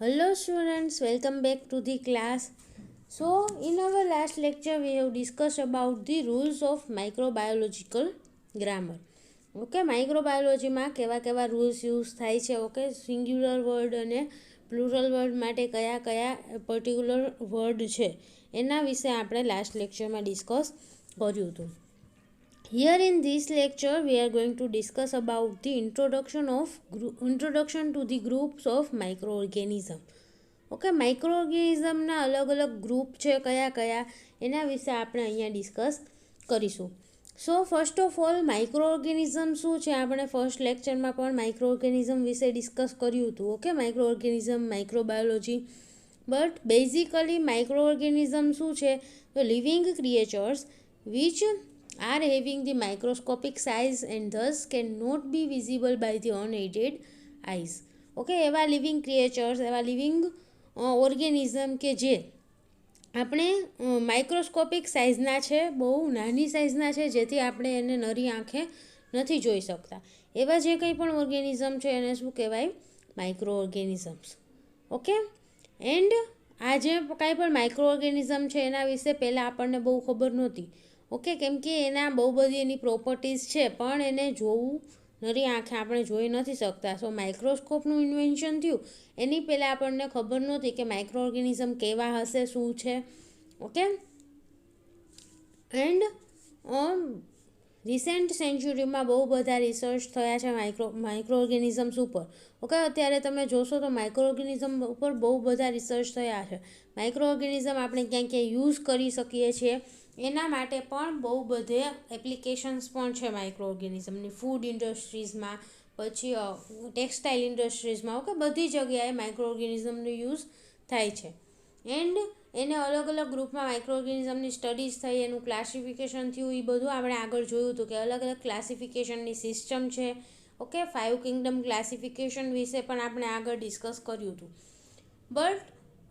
Hello students, welcome back to the class. So in our last lecture we have discussed about the rules of microbiological grammar. Okay માઇક્રોબાયોલોજીમાં કેવા કેવા rules use થાય છે. Okay singular word અને plural word માટે કયા કયા particular word છે એના વિશે આપણે લાસ્ટ લેક્ચરમાં ડિસ્કસ કર્યું હતું. Here in this lecture we are going to discuss about the introduction to the groups of microorganism. Okay માઇક્રોઓર્ગેનિઝમના અલગ અલગ ગ્રુપ છે કયા કયા એના વિશે આપણે અહીંયા ડિસ્કસ કરીશું. સો ફર્સ્ટ ઓફ ઓલ માઇક્રોઓર્ગેનિઝમ શું છે આપણે ફર્સ્ટ લેક્ચરમાં પણ માઇક્રોઓર્ગેનિઝમ વિશે ડિસ્કસ કર્યું હતું. ઓકે માઇક્રોઓર્ગેનિઝમ માઇક્રોબાયોલોજી બટ બેઝિકલી માઇક્રોઓર્ગેનિઝમ શું છે તો living creatures which are having the microscopic size and thus cannot be visible by the unaided eyes. Okay એવા લિવિંગ ક્રિએચર્સ એવા લિવિંગ ઓર્ગેનિઝમ કે જે આપણે માઇક્રોસ્કોપિક સાઇઝના છે, બહુ નાની સાઇઝના છે, જેથી આપણે એને નરી આંખે નથી જોઈ શકતા. એવા જે કંઈ પણ ઓર્ગેનિઝમ છે એને શું કહેવાય? Micro organisms. ઓકે એન્ડ આ જે કાંઈ પણ માઇક્રો ઓર્ગેનિઝમ છે એના વિશે પહેલાં આપણને બહુ ખબર નહોતી. ઓકે કેમ કે એના બહુ બધી એની પ્રોપર્ટીઝ છે પણ એને જોવું નરી આંખે આપણે જોઈ નથી શકતા. સો માઇક્રોસ્કોપનું ઇન્વેન્શન થયું એની પહેલાં આપણને ખબર નહોતી કે માઇક્રો ઓર્ગેનિઝમ કેવા હશે, શું છે. ઓકે એન્ડ રિસેન્ટ સેન્ચુરીમાં બહુ બધા રિસર્ચ થયા છે માઇક્રો ઓર્ગેનિઝમ્સ ઉપર. ઓકે અત્યારે તમે જોશો તો માઇક્રો ઓર્ગેનિઝમ ઉપર બહુ બધા રિસર્ચ થયા છે. માઇક્રો ઓર્ગેનિઝમ આપણે ક્યાં ક્યાં યુઝ કરી શકીએ છીએ એના માટે પણ બહુ બધે એપ્લિકેશન્સ પણ છે માઇક્રો ઓર્ગેનિઝમની. ફૂડ ઇન્ડસ્ટ્રીઝમાં, પછી ટેક્સટાઇલ ઇન્ડસ્ટ્રીઝમાં, ઓકે બધી જગ્યાએ માઇક્રો ઓર્ગેનિઝમનો યુઝ થાય છે. એન્ડ એને અલગ અલગ ગ્રુપમાં માઇક્રો ઓર્ગેનિઝમની સ્ટડીઝ થઈ, એનું ક્લાસિફિકેશન થયું, એ બધું આપણે આગળ જોયું હતું કે અલગ અલગ ક્લાસિફિકેશનની સિસ્ટમ છે. ઓકે 5 કિંગડમ ક્લાસિફિકેશન વિશે પણ આપણે આગળ ડિસ્કસ કર્યું હતું. બટ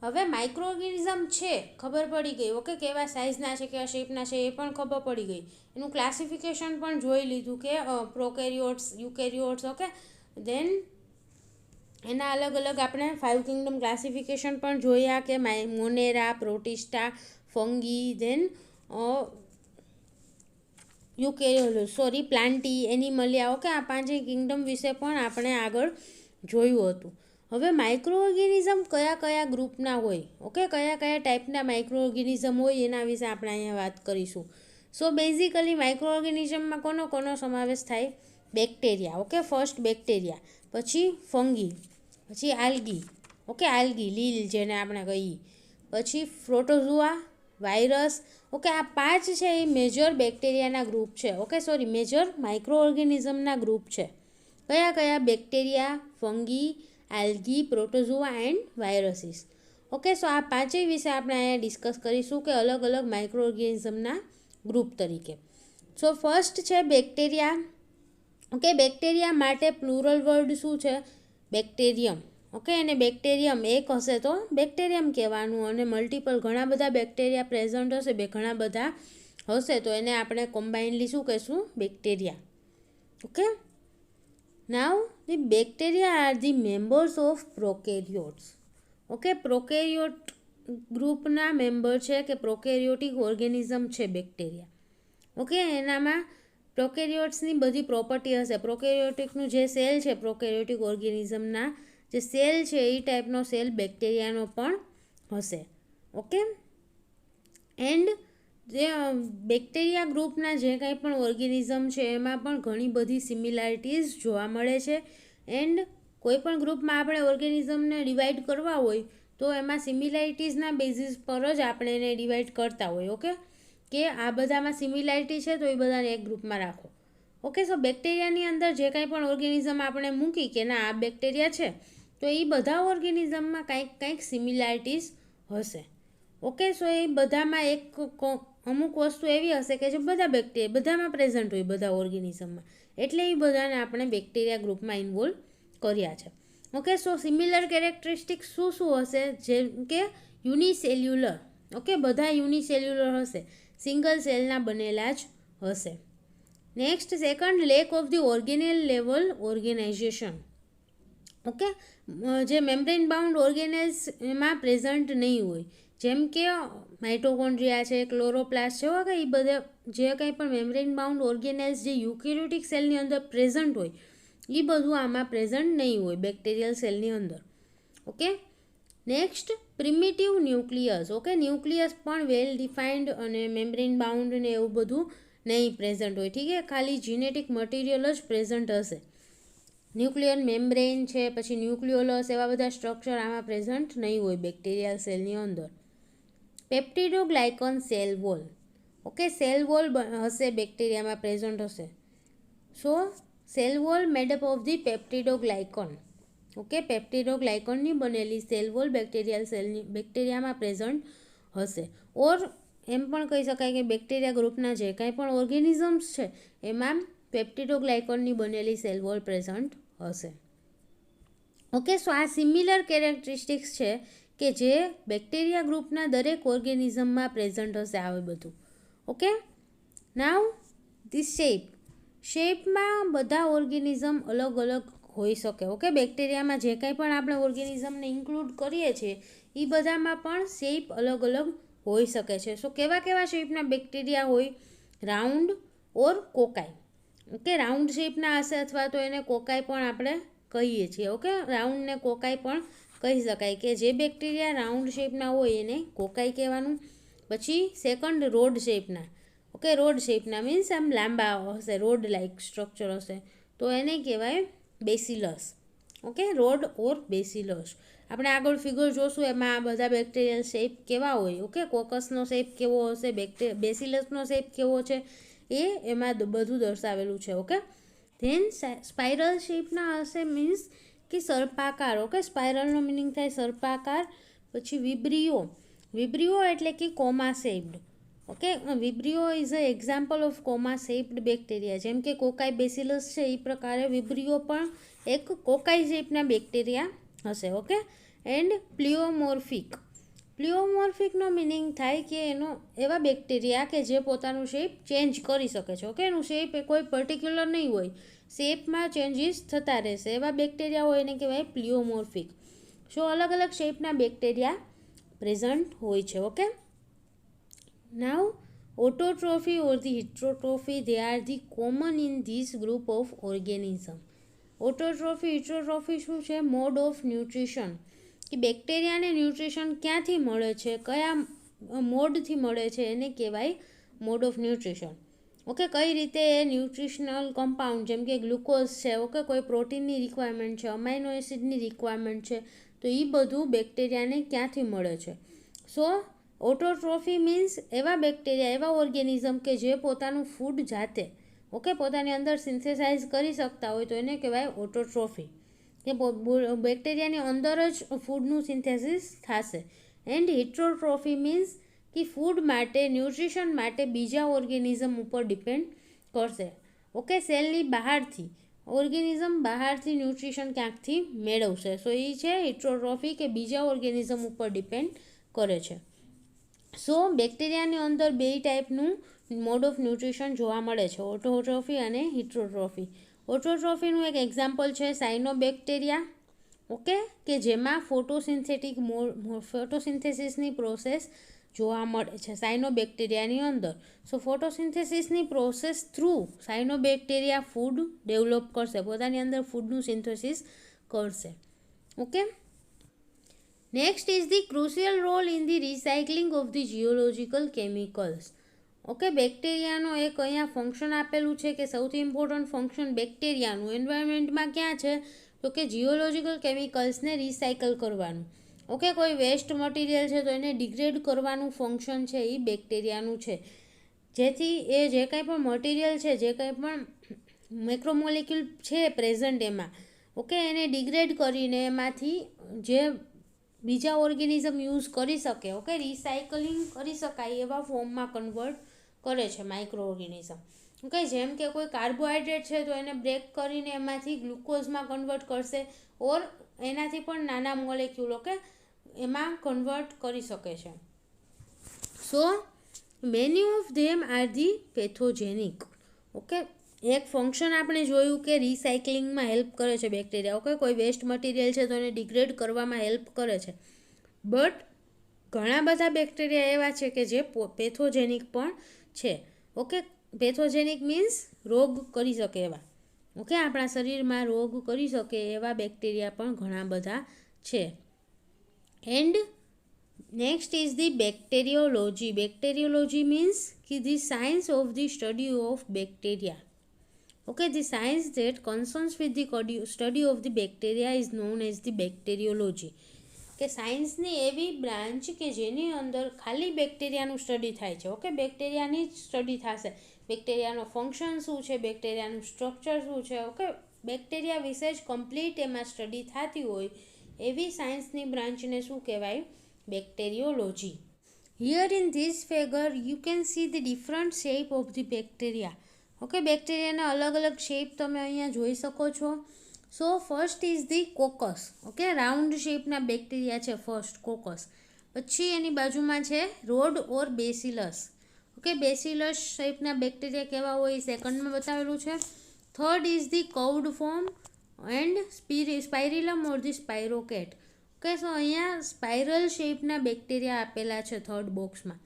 હવે માઇક્રો ઓર્ગેનિઝમ છે ખબર પડી ગઈ. ઓકે કેવા સાઇઝના છે, કેવા શેપના છે એ પણ ખબર પડી ગઈ. એનું ક્લાસિફિકેશન પણ જોઈ લીધું કે પ્રોકેરિયોટ્સ, યુકેરિયોટ્સ. ઓકે દેન એના અલગ અલગ આપણે 5 કિંગડમ ક્લાસિફિકેશન પણ જોયા કે મોનેરા, પ્રોટિસ્ટા, ફંગી, દેન પ્લાન્ટી, એનિમલિયા. ઓકે આ 5 કિંગડમ વિશે પણ આપણે આગળ જોયું હતું. હવે માઇક્રો ઓર્ગેનિઝમ કયા કયા ગ્રુપના હોય, ઓકે કયા કયા ટાઈપના માઇક્રો ઓર્ગેનિઝમ હોય એના વિશે આપણે અહીંયા વાત કરીશું. સો બેઝિકલી માઇક્રો ઓર્ગેનિઝમમાં કોનો સમાવેશ થાય? બેક્ટેરિયા. ઓકે ફર્સ્ટ બેક્ટેરિયા, પછી ફંગી, પછી આલ્ગી. ઓકે આલ્ગી લીલ જેને આપણે કહીએ, પછી પ્રોટોઝુઆ, વાયરસ. ઓકે આ 5 છે એ મેજર બેક્ટેરિયાના ગ્રુપ છે. ઓકે મેજર માઇક્રો ઓર્ગેનિઝમના ગ્રુપ છે. કયા કયા? Bacteria, fungi, algae, protozoa and viruses. Okay so આ 5 વિશે આપણે અહીંયા ડિસ્કસ કરીશું કે અલગ અલગ માઇક્રો ઓર્ગેનિઝમના ગ્રુપ તરીકે. સો ફર્સ્ટ છે બેક્ટેરિયા. ઓકે બેક્ટેરિયા માટે પ્લુરલ વર્ડ શું છે? બેક્ટેરિયમ. ઓકે અને બેક્ટેરિયમ એક હશે તો બેક્ટેરિયમ કહેવાનું, અને મલ્ટિપલ ઘણા બધા બેક્ટેરિયા પ્રેઝન્ટ હશે, ઘણા બધા હશે તો એને આપણે કોમ્બાઇનલી શું કહીશું? Bacteria. Okay now the bacteria are the members of prokaryotes. Okay prokaryote ગ્રુપના મેમ્બર છે કે પ્રોકેરિયોટિક ઓર્ગેનિઝમ છે બેક્ટેરિયા. ઓકે એનામાં પ્રોકેરિયોટ્સની બધી પ્રોપર્ટી હશે. પ્રોકેરિયોટિકનું જે સેલ છે, પ્રોકેરિયોટિક ઓર્ગેનિઝમના જે સેલ છે એ ટાઈપનો સેલ બેક્ટેરિયાનો પણ હશે. ઓકે એન્ડ જે બેક્ટેરિયા ગ્રુપના જે કાંઈ પણ ઓર્ગેનિઝમ છે એમાં પણ ઘણી બધી સિમિલારિટીઝ જોવા મળે છે. એન્ડ કોઈ પણ ગ્રુપમાં આપણે ઓર્ગેનિઝમને ડિવાઈડ કરવા હોય તો એમાં સિમિલારિટીઝના બેઝિસ પર જ આપણે એને ડિવાઈડ કરતા હોય. ઓકે કે આ બધામાં સિમિલારિટી છે તો એ બધાને એક ગ્રુપમાં રાખો. ઓકે સો બેક્ટેરિયાની અંદર જે કાંઈ પણ ઓર્ગેનિઝમ આપણે મૂકી કે ના આ બેક્ટેરિયા છે તો એ બધા ઓર્ગેનિઝમમાં કંઈક સિમિલારિટીઝ હશે. ઓકે સો એ બધામાં અમુક વસ્તુ એવી હશે કે જે બધા બેક્ટેરિયા બધામાં પ્રેઝન્ટ હોય, બધા ઓર્ગેનિઝમમાં, એટલે એ બધાને આપણે બેક્ટેરિયા ગ્રુપમાં ઇન્વોલ્વ કર્યા છે. ઓકે સો સિમિલર કેરેક્ટરિસ્ટિક્સ શું હશે? જેમ કે યુનિસેલ્યુલર. ઓકે બધા યુનિસેલ્યુલર હશે, સિંગલ સેલના બનેલા જ હશે. Next second lack of the organelle level organization. Okay જે મેમ્બ્રેન બાઉન્ડ ઓર્ગેનેલ્સ એમાં પ્રેઝન્ટ નહીં હોય, જેમ કે માઇટોકોન્ડ્રિયા છે, ક્લોરોપ્લાસ્ટ છે, ઓકે, એ બધા જે કંઈ પણ મેમ્બ્રેન બાઉન્ડ ઓર્ગેનેલ્સ જે યુકેરિયોટિક સેલની અંદર પ્રેઝન્ટ હોય એ બધું આમાં પ્રેઝન્ટ નહીં હોય બેક્ટેરિયલ સેલની અંદર. Okay, next primitive nucleus. Okay, nucleus પણ વેલ ડિફાઇન્ડ અને મેમ્બ્રેન બાઉન્ડ ને એવું બધું નહીં પ્રેઝન્ટ હોય. ઠીક છે, ખાલી જીનેટિક મટીરિયલ જ પ્રેઝન્ટ હશે. ન્યુક્લિયર મેમ્બ્રેન છે, પછી ન્યુક્લિયોલસ, એવા બધા સ્ટ્રક્ચર આમાં પ્રેઝન્ટ નહીં હોય બેક્ટેરિયલ સેલની અંદર. Peptidoglycan cell wall. Okay, cell wall હશે બેક્ટેરિયામાં પ્રેઝન્ટ હશે. So cell wall made up of the peptidoglycan. Okay, પેપ્ટિડોગ્લાયકનની બનેલી સેલ વોલ બેક્ટેરિયામાં પ્રેઝન્ટ હશે. ઓર એમ પણ કહી શકાય કે બેક્ટેરિયા ગ્રુપના જે કાંઈ પણ ઓર્ગેનિઝમ્સ છે એમાં પેપ્ટિડોગ્લાયકનની બનેલી સેલ વોલ પ્રેઝન્ટ હશે. ઓકે, સો આ સિમિલર કેરેક્ટરિસ્ટિક્સ છે કે જે બેક્ટેરિયા ગ્રુપના દરેક ઓર્ગેનિઝમમાં પ્રેઝન્ટ હશે આવે બધું. ઓકે, નાવ ધી શેપમાં બધા ઓર્ગેનિઝમ અલગ અલગ હોઈ શકે. ઓકે, બેક્ટેરિયામાં જે કાંઈ પણ આપણે ઓર્ગેનિઝમને ઇન્ક્લુડ કરીએ છીએ એ બધામાં પણ શેપ અલગ અલગ હોઈ શકે છે. સો કેવા કેવા શેપના બેક્ટેરિયા હોય? રાઉન્ડ ઓર કોકાઈ. ઓકે, રાઉન્ડ શેપના હશે અથવા તો એને કોકાઈ પણ આપણે કહીએ છીએ. ઓકે, રાઉન્ડને કોકાઈ પણ કહી શકાય કે જે બેક્ટેરિયા રાઉન્ડ શેપના હોય એને કોકાઈ કહેવાનું. પછી સેકન્ડ રોડ શેપના. ઓકે, રોડ શેપના મીન્સ આમ લાંબા હશે, રોડ લાઇક સ્ટ્રક્ચર હશે તો એને કહેવાય bacillus. Okay, road or bacillus. આપણે આગળ ફિગર જોશું એમાં આ બધા બેક્ટેરિયલ શેપ કેવા હોય. ઓકે, કોકસનો શેપ કેવો હશે, બેસિલસનો શેપ કેવો છે એ એમાં બધું દર્શાવેલું છે. ઓકે, ધેન સ્પાઇરલ શેપના હશે મીન્સ કે સર્પાકાર. ઓકે, સ્પાઇરલનો મિનિંગ થાય સર્પાકાર. પછી વિબ્રિયો એટલે કે comma shaped. Okay, vibrio is a example of comma shaped bacteria. જેમ કે કોકાઈ બેસિલસ છે એ પ્રકારે વિબ્રિયો પણ એક કોકાઈ શેપના બેક્ટેરિયા હશે. ઓકે, એન્ડ પ્લિયોમોર્ફિકનો મિનિંગ થાય કે એનો એવા બેક્ટેરિયા કે જે પોતાનું શેપ ચેન્જ કરી શકે છે. ઓકે, એનું શેપ એ કોઈ પર્ટિક્યુલર નહીં હોય, શેપમાં ચેન્જીસ થતા રહેશે એવા બેક્ટેરિયા હોય એને કહેવાય પ્લિયોમોર્ફિક. સો અલગ અલગ શેપના બેક્ટેરિયા પ્રેઝન્ટ હોય છે. Okay, now autotrophy or the heterotrophy they are the common in this group of organism. Heterotrophy શું છે? Mode of nutrition. કે બેક્ટેરિયાને ન્યુટ્રિશન ક્યાંથી મળે છે, કયા મોડથી મળે છે એને કહેવાય મોડ ઓફ ન્યુટ્રિશન. ઓકે, કઈ રીતે એ ન્યુટ્રિશનલ કમ્પાઉન્ડ જેમ કે ગ્લુકોઝ છે, ઓકે, કોઈ પ્રોટીનની રિક્વાયરમેન્ટ છે, અમાઇનો એસિડની રિક્વાયરમેન્ટ છે, તો એ બધું બેક્ટેરિયાને ક્યાંથી મળે છે. સો ઓટોટ્રોફી મીન્સ એવા બેક્ટેરિયા, એવા ઓર્ગેનિઝમ કે જે પોતાનું ફૂડ જાતે, ઓકે, પોતાની અંદર સિન્થેસાઇઝ કરી શકતા હોય તો એને કહેવાય ઓટોટ્રોફી. કે બેક્ટેરિયાની અંદર જ ફૂડનું સિન્થેસિસ થશે. એન્ડ હિટ્રોટ્રોફી મીન્સ કે ફૂડ માટે, ન્યુટ્રિશન માટે બીજા ઓર્ગેનિઝમ ઉપર ડિપેન્ડ કરશે. ઓકે, સેલની બહારથી ઓર્ગેનિઝમ બહારથી ન્યુટ્રિશન ક્યાંકથી મેળવશે. સો એ છે હિટ્રોટ્રોફી કે બીજા ઓર્ગેનિઝમ ઉપર ડિપેન્ડ કરે છે. સો બેક્ટેરિયાની અંદર બે ટાઈપનું મોડ ઓફ ન્યુટ્રિશન જોવા મળે છે, ઓટોટ્રોફી અને હિટ્રોટ્રોફી. ઓટોટ્રોફીનું એક એક્ઝામ્પલ છે સાયનોબેક્ટેરિયા. ઓકે, કે જેમાં ફોટોસિન્થેસિસની પ્રોસેસ જોવા મળે છે સાયનોબેક્ટેરિયાની અંદર. સો ફોટોસિન્થેસિસની process through cyanobacteria food develop કરશે, પોતાની અંદર ફૂડનું સિન્થેસિસ કરશે. Okay, next is the crucial role in the recycling of the geological chemicals. Okay, બેક્ટેરિયાનો એક અહીંયા ફંક્શન આપેલું છે કે સૌથી ઇમ્પોર્ટન્ટ ફંક્શન બેક્ટેરિયાનું એન્વાયરમેન્ટમાં ક્યાં છે તો કે જીઓલોજિકલ કેમિકલ્સને રિસાયકલ કરવાનું. ઓકે, કોઈ વેસ્ટ મટીરિયલ છે તો એને ડિગ્રેડ કરવાનું ફંક્શન છે એ બેક્ટેરિયાનું છે. જેથી એ જે કંઈ પણ મટીરિયલ છે, જે કંઈ પણ મેક્રોમોલિક્યુલ છે પ્રેઝન્ટ એમાં, ઓકે, એને ડિગ્રેડ કરીને એમાંથી જે બીજા ઓર્ગેનિઝમ યુઝ કરી શકે, ઓકે, રિસાયકલિંગ કરી શકાય એવા ફોર્મમાં કન્વર્ટ કરે છે માઇક્રો ઓર્ગેનિઝમ. ઓકે, જેમ કે કોઈ કાર્બોહાઈડ્રેટ છે તો એને બ્રેક કરીને એમાંથી ગ્લુકોઝમાં કન્વર્ટ કરશે ઓર એનાથી પણ નાના મોલેક્યુલ, ઓકે, એમાં કન્વર્ટ કરી શકે છે. So many of them are the pathogenic. Okay, એક ફંક્શન આપણે જોયું કે રિસાયકલિંગમાં હેલ્પ કરે છે બેક્ટેરિયા. ઓકે, કોઈ વેસ્ટ મટીરિયલ છે તો એને ડિગ્રેડ કરવામાં હેલ્પ કરે છે. બટ ઘણા બધા બેક્ટેરિયા એવા છે કે જે પેથોજેનિક પણ છે. ઓકે, પેથોજેનિક મીન્સ રોગ કરી શકે એવા. ઓકે, આપણા શરીરમાં રોગ કરી શકે એવા બેક્ટેરિયા પણ ઘણા બધા છે. And next is the bacteriology. Bacteriology means કે the science of the study of bacteria. Okay, the science that concerns with the study of the bacteria is known as the bacteriology. કે સાયન્સની એવી branch કે જેની અંદર ખાલી બેક્ટેરિયાનું study થાય છે. ઓકે, બેક્ટેરિયાની જ સ્ટડી થશે. બેક્ટેરિયાનો ફંક્શન શું છે, બેક્ટેરિયાનું સ્ટ્રક્ચર શું છે, ઓકે, બેક્ટેરિયા વિશે જ કમ્પ્લીટ એમાં સ્ટડી થતી હોય એવી સાયન્સની બ્રાન્ચને શું કહેવાય? Bacteriology. Here in this figure you can see the different shape of the bacteria. Okay, બેક્ટેરિયાના અલગ અલગ શેપ તમે અહીંયા જોઈ શકો છો. So first is the coccus. Okay, round શેપના બેક્ટેરિયા છે ફર્સ્ટ કોકસ. પછી એની બાજુમાં છે rod or bacillus. Okay, bacillus શેપના બેક્ટેરિયા કેવા હોય સેકન્ડમાં બતાવેલું છે. Third is the curved form and spirillum or the spirochete. Okay, so અહીંયા સ્પાઇરલ શેપના બેક્ટેરિયા આપેલા છે થર્ડ બોક્સમાં.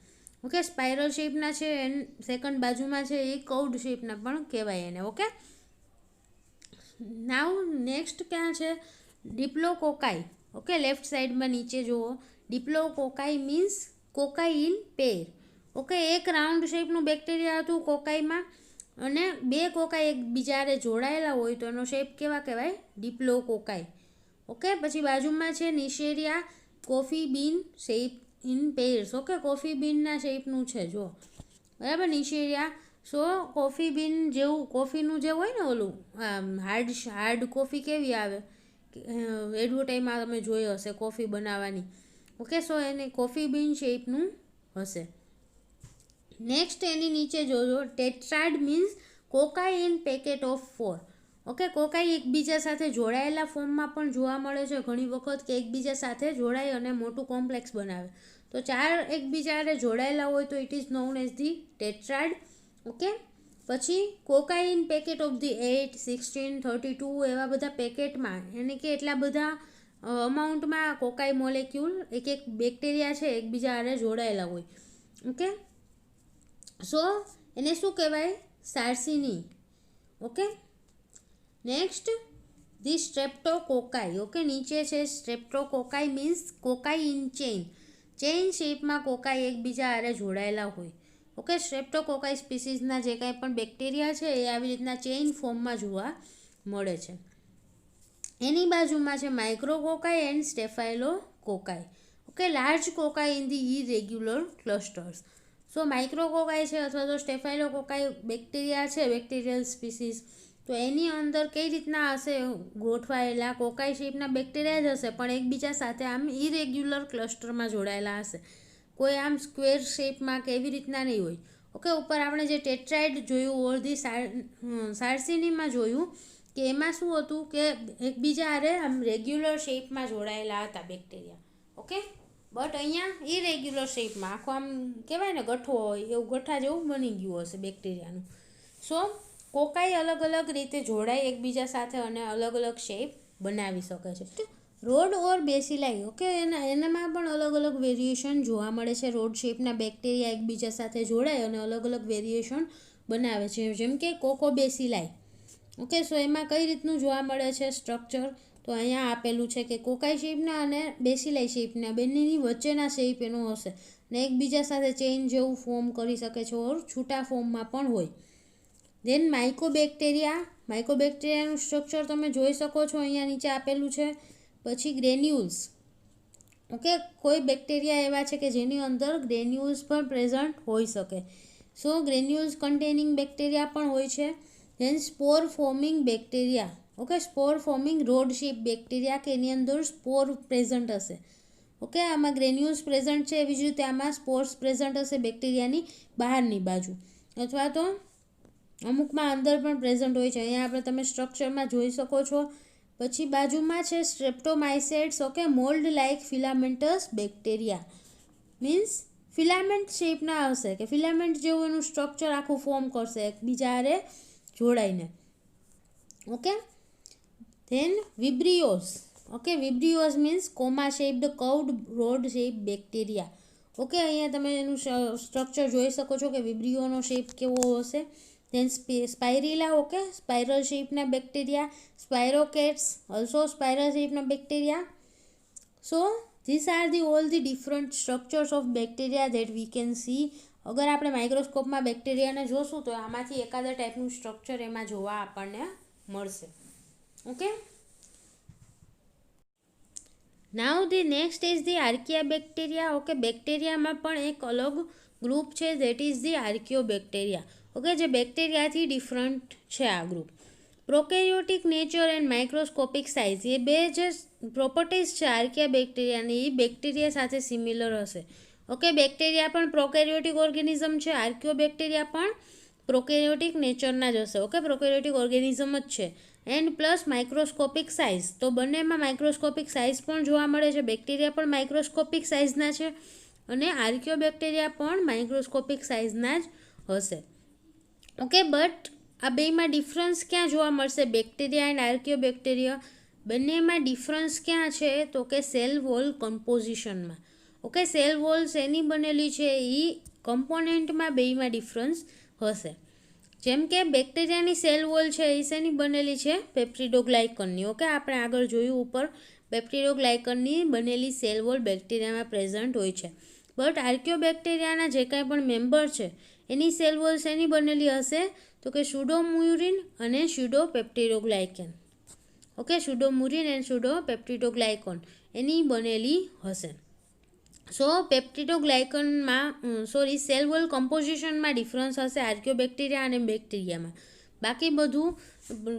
ઓકે, સ્પાઇરલ શેપના છે એન્ડ સેકન્ડ બાજુમાં છે એ કર્વડ શેપના પણ કહેવાય એને. ઓકે, નાવ નેક્સ્ટ ક્યાં છે? ડિપ્લોકોકાઈ. ઓકે, લેફ્ટ સાઈડમાં નીચે જુઓ. ડિપ્લોકોકાઈ means cocci in pair. Okay, એક રાઉન્ડ શેપનું બેક્ટેરિયા હતું કોકાઈમાં અને બે કોકાઈ એકબીજારે જોડાયેલા હોય તો એનો શેપ કેવા કહેવાય? ડિપ્લોકોકાઈ. ઓકે, પછી બાજુમાં છે Neisseria coffee bean shape in pairs. Okay, coffee બીનના શેપનું છે જો, બરાબર, નિશેરિયા. સો કોફી બીન જેવું, કોફીનું જે હોય ને ઓલું હાર્ડ કોફી કેવી આવે, એડવર્ટાઈઝમાં તમે જોઈ હશે કોફી બનાવવાની. ઓકે, સો એને કોફી બીન શેપનું હશે. નેક્સ્ટ એની નીચે જોજો, tetrad means cocci in packet of 4. Okay, cocci એકબીજા સાથે જોડાયેલા ફોર્મમાં પણ જોવા મળે છે ઘણી વખત કે એકબીજા સાથે જોડાઈ અને મોટું કોમ્પ્લેક્સ બનાવે. તો 4 એકબીજાને જોડાયેલા હોય તો it is known as the tetrad. Okay, પછી cocci in packet of the 8, 16, 32 એવા બધા પેકેટમાં, એને કે એટલા બધા અમાઉન્ટમાં કોકાઈ મોલેક્યુલ એક એક બેક્ટેરિયા છે એકબીજા હારે જોડાયેલા હોય. ઓકે, સો એને શું કહેવાય? Sarcinae. Okay, next the streptococci. Okay, નીચે છે streptococci means cocci in chain. Chain શેપમાં કોકાઈ એકબીજા હારે જોડાયેલા હોય. ઓકે, સ્ટ્રેપ્ટોકોકાઈ સ્પીસીસના જે કાંઈ પણ બેક્ટેરિયા છે એ આવી રીતના ચેઇન ફોર્મમાં જોવા મળે છે. એની બાજુમાં છે micrococci and staphylococci. Okay, large cocci in the irregular clusters. So micrococci છે અથવા તો સ્ટેફાઇલોકોકાઈ બેક્ટેરિયા છે, બેક્ટેરિયલ સ્પીસીસ, તો એની અંદર કઈ રીતના હશે ગોઠવાયેલા? કોકાઈ શેપના બેક્ટેરિયા જ હશે પણ એકબીજા સાથે આમ ઇરેગ્યુલર ક્લસ્ટરમાં જોડાયેલા હશે. કોઈ આમ સ્ક્વેર શેપમાં કે એવી રીતના નહીં હોય. ઓકે, ઉપર આપણે જે ટેટ્રાઇડ જોયું ઓર ધી સાર્સિનીમાં જોયું કે એમાં શું હતું કે એકબીજા હારે આમ રેગ્યુલર શેપમાં જોડાયેલા હતા બેક્ટેરિયા. ઓકે, બટ અહીંયા ઇરેગ્યુલર શેપમાં આખો આમ કહેવાય ને ગઠ્ઠો હોય એવું ગઠ્ઠા જેવું બની ગયું હશે બેક્ટેરિયાનું. સો કોકાઈ અલગ અલગ રીતે જોડાય એકબીજા સાથે અને અલગ અલગ શેપ બનાવી શકે છે. રોડ ઓર બેસિલાઈ. ઓકે, એનામાં પણ અલગ અલગ વેરિએશન જોવા મળે છે. રોડ શેપના બેક્ટેરિયા એકબીજા સાથે જોડાય અને અલગ અલગ વેરિએશન બનાવે છે, જેમ કે કોકોબેસિલાઈ. ઓકે, સો એમાં કઈ રીતનું જોવા મળે છે સ્ટ્રક્ચર? તો અહીંયા આપેલું છે કે કોકાઈ શેપના અને બેસિલાઈ શેપના બંનેની વચ્ચેના શેપ એનો હશે ને એકબીજા સાથે ચેઇન જેવું ફોર્મ કરી શકે છે ઓર છૂટા ફોર્મમાં પણ હોય. દેન માઇકોબેક્ટેરિયા. માઇકોબેક્ટેરિયાનું સ્ટ્રક્ચર તમે જોઈ શકો છો, અહીંયા નીચે આપેલું છે. પછી ગ્રેન્યુલ્સ. ઓકે, કોઈ બેક્ટેરિયા એવા છે કે જેની અંદર ગ્રેન્યુલ્સ પણ પ્રેઝન્ટ હોઈ શકે. સો ગ્રેન્યુલ્સ કન્ટેનિંગ બેક્ટેરિયા પણ હોય છે. Then spore forming bacteria. Okay, spore forming rod shape bacteria કે એની અંદર સ્પોર પ્રેઝન્ટ હશે. ઓકે, આમાં ગ્રેન્યુલ્સ પ્રેઝન્ટ છે એવી જ રીતે આમાં સ્પોર્સ પ્રેઝન્ટ હશે બેક્ટેરિયાની બહારની બાજુ અથવા તો અમુકમાં અંદર પણ પ્રેઝન્ટ હોય છે. અહીંયા આપણે તમે સ્ટ્રક્ચરમાં જોઈ શકો છો. પછી બાજુમાં છે streptomycetes. Okay, mould like filamentous bacteria means filament શેપના હશે કે ફિલામેન્ટ જેવું એનું સ્ટ્રક્ચર આખું ફોર્મ કરશે એકબીજા હારે જોડાઈને. Okay, then vibrios. Okay, vibrios means comma shaped curved rod shape bacteria. Okay, અહીંયા તમે એનું સ્ટ્રક્ચર જોઈ શકો છો કે વિબ્રિયોનો શેપ કેવો હશે. Then spirilla. ઓકે, સ્પાઇરલ શેપના બેક્ટેરિયા. સ્પાયરોકેટ્સ ઓલ્સો સ્પાઇરલ શેપના bacteria. So this are the all the different structures of bacteria that we can see. અગર આપણે માઇક્રોસ્કોપમાં બેક્ટેરિયાને જોશું તો આમાંથી એકાદા ટાઈપનું સ્ટ્રક્ચર એમાં જોવા આપણને મળશે. Okay, now the next is the archaea bacteria. Okay, બેક્ટેરિયામાં પણ એક અલગ ગ્રુપ છે that is the archaeobacteria. Okay, જે બેક્ટેરિયાથી ડિફરન્ટ છે આ ગ્રુપ. Prokaryotic nature and microscopic size, એ બે જે પ્રોપર્ટીઝ છે આર્કિયા બેક્ટેરિયાની એ બેક્ટેરિયા સાથે સિમિલર હશે. ઓકે, બેક્ટેરિયા પણ પ્રોકેરિયોટિક ઓર્ગેનિઝમ છે, આર્કિયો બેક્ટેરિયા પણ પ્રોકેરિયોટિક નેચરના જ હશે. ઓકે, પ્રોકેરિયોટિક ઓર્ગેનિઝમ જ છે. એન્ડ પ્લસ માઇક્રોસ્કોપિક સાઇઝ, તો બંનેમાં માઇક્રોસ્કોપિક સાઇઝ પણ જોવા મળે છે. બેક્ટેરિયા પણ માઇક્રોસ્કોપિક સાઇઝના છે અને આર્કિયો બેક્ટેરિયા પણ માઇક્રોસ્કોપિક સાઇઝના જ હશે. ઓકે, બટ આ બેમાં ડિફરન્સ ક્યાં જોવા મળશે? બેક્ટેરિયા એન્ડ આર્કિયો બેક્ટેરિયા બંનેમાં ડિફરન્સ ક્યાં છે? તો કે સેલ વોલ કમ્પોઝિશનમાં. ઓકે, સેલ વોલ શેની બનેલી છે એ કમ્પોનેન્ટમાં બેમાં ડિફરન્સ હશે. જેમ કે બેક્ટેરિયાની સેલ વોલ છે એ શેની બનેલી છે? પેપ્ટિડોગ્લાયકનની. ઓકે, આપણે આગળ જોયું ઉપર પેપ્ટિડોગ્લાયકનની બનેલી સેલ વોલ બેક્ટેરિયામાં પ્રેઝન્ટ હોય છે. બટ આર્કિયો બેક્ટેરિયાના જે કાંઈ પણ મેમ્બર છે એની સેલ વોલ શેની બનેલી હશે? તો કે સ્યુડોમ્યુરિન અને સ્યુડોપેપ્ટિડોગ્લાયકન. ઓકે, સ્યુડોમ્યુરિન એન્ડ સ્યુડોપેપ્ટિડોગ્લાયકોન એની બનેલી હશે. સો પેપ્ટિડોગ્લાયકનમાં સેલ વોલ કમ્પોઝિશનમાં ડિફરન્સ હશે આર્કિયો બેક્ટેરિયા અને બેક્ટેરિયામાં. બાકી બધું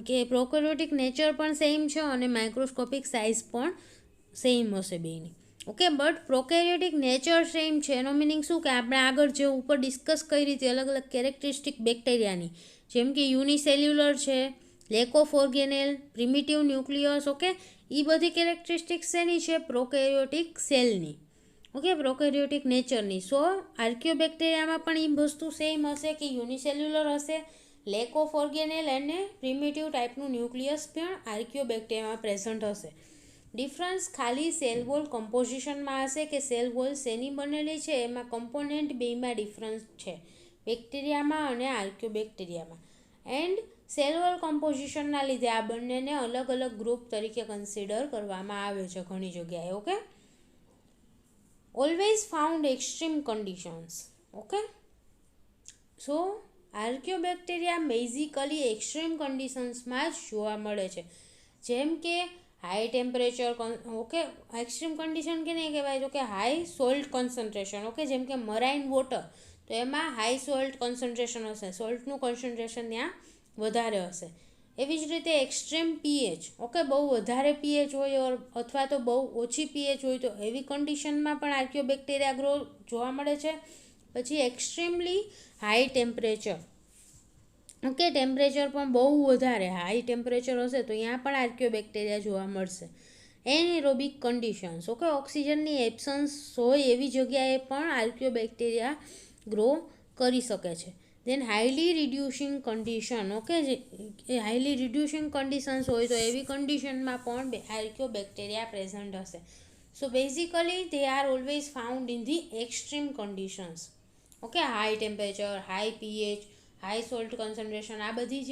કે પ્રોકેરિયોટિક નેચર પણ સેમ છે અને માઇક્રોસ્કોપિક સાઇઝ પણ સેમ હશે બેની. Okay, but prokaryotic nature same છે એનો મિનિંગ શું કે આપણે આગળ જે ઉપર ડિસ્કસ કરી હતી અલગ અલગ કેરેક્ટરિસ્ટિક બેક્ટેરિયાની, જેમ કે યુનિસેલ્યુલર છે, lack of organelle, primitive nucleus. Okay, એ બધી કેરેક્ટરિસ્ટિક્સ શેની છે? પ્રોકેરિયોટિક સેલની. Okay, prokaryotic નેચરની. સો આર્કિયો બેક્ટેરિયામાં પણ એ વસ્તુ સેમ હશે કે યુનિસેલ્યુલર હશે, લેક ઓફ ઓર્ગેનેલ અને પ્રિમિટિવ ટાઈપનું ન્યુક્લિયસ પણ આર્કિયો બેક્ટેરિયામાં પ્રેઝન્ટ હશે. ડિફરન્સ ખાલી સેલ વોલ કમ્પોઝિશનમાં હશે કે સેલ વોલ શેની બનેલી છે એમાં કમ્પોનેન્ટ બેમાં ડિફરન્સ છે બેક્ટેરિયામાં અને આર્કિયો બેક્ટેરિયામાં. એન્ડ સેલ વોલ કમ્પોઝિશનના લીધે આ બંનેને અલગ અલગ ગ્રુપ તરીકે કન્સિડર કરવામાં આવે છે ઘણી જગ્યાએ. Okay, always found extreme conditions. Okay, so archaeobacteria basically extreme કન્ડિશન્સમાં જ જોવા મળે છે. જેમ કે high temperature. Okay, extreme condition કે નહીં કહેવાય તો કે હાઈ સોલ્ટ કોન્સન્ટ્રેશન. ઓકે, જેમ કે મરાઇન વોટર તો એમાં હાઈ સોલ્ટ કોન્સન્ટ્રેશન હશે, સોલ્ટનું કોન્સન્ટ્રેશન ત્યાં વધારે હશે. એવી જ રીતે એક્સ્ટ્રીમ પીએચ. ઓકે, બહુ વધારે પીએચ હોય અથવા તો બહુ ઓછી પીએચ હોય તો એવી કન્ડિશનમાં પણ આર્કિયો બેક્ટેરિયા ગ્રો જોવા મળે છે. પછી extremely high temperature. Okay, temperature પણ બહુ વધારે હાઈ ટેમ્પરેચર હશે તો ત્યાં પણ આર્કિયો બેક્ટેરિયા જોવા મળશે. Anaerobic conditions. ઓકે, ઓક્સિજનની એબ્સન્સ હોય એવી જગ્યાએ પણ આર્કિયો બેક્ટેરિયા ગ્રો કરી શકે છે. Then highly reducing condition. Okay, જે હાઈલી રિડ્યુસિંગ કન્ડિશન્સ હોય તો એવી કન્ડિશનમાં પણ આર્કિયો બેક્ટેરિયા પ્રેઝન્ટ હશે. So basically they are always found in the extreme conditions. Okay, high temperature, high pH, high salt concentration, આ બધી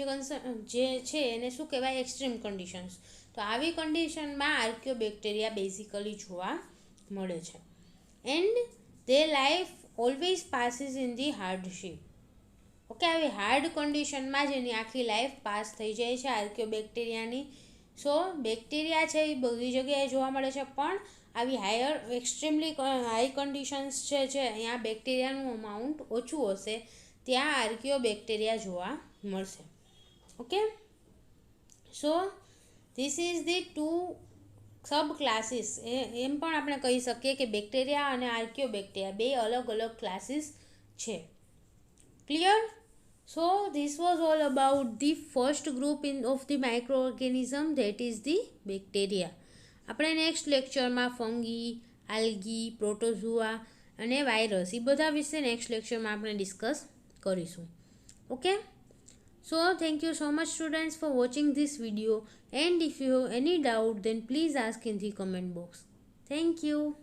જે છે એને શું કહેવાય? Extreme conditions. તો આવી કન્ડિશનમાં આર્કિયો બેક્ટેરિયા બેઝિકલી જોવા મળે છે. And they life always passes in the hardship. Okay, આવી હાર્ડ કન્ડિશનમાં જ એની આખી લાઈફ પાસ થઈ જાય છે આર્કિયો બેક્ટેરિયાની. સો બેક્ટેરિયા છે એ બધી જગ્યાએ જોવા મળે છે પણ આવી એક્સ્ટ્રીમલી હાઈ કન્ડિશન્સ છે અહીંયા બેક્ટેરિયાનું અમાઉન્ટ ઓછું હશે, ત્યાં આર્કિયો બેક્ટેરિયા જોવા મળશે. Okay, so this is the two subclasses. એમ પણ આપણે કહી શકીએ કે બેક્ટેરિયા અને આર્કિયો બેક્ટેરિયા બે અલગ અલગ ક્લાસીસ છે. Clear? So this was all about the first group of the microorganism that is the bacteria. આપણે નેક્સ્ટ લેક્ચરમાં ફંગી, આલ્ગી, પ્રોટોઝુઆ અને વાયરસ એ બધા વિશે નેક્સ્ટ લેક્ચરમાં આપણે ડિસ્કસ કરીશું. Okay, So thank you so much students for watching this video, and if you have any doubt then please ask in the comment box. Thank you.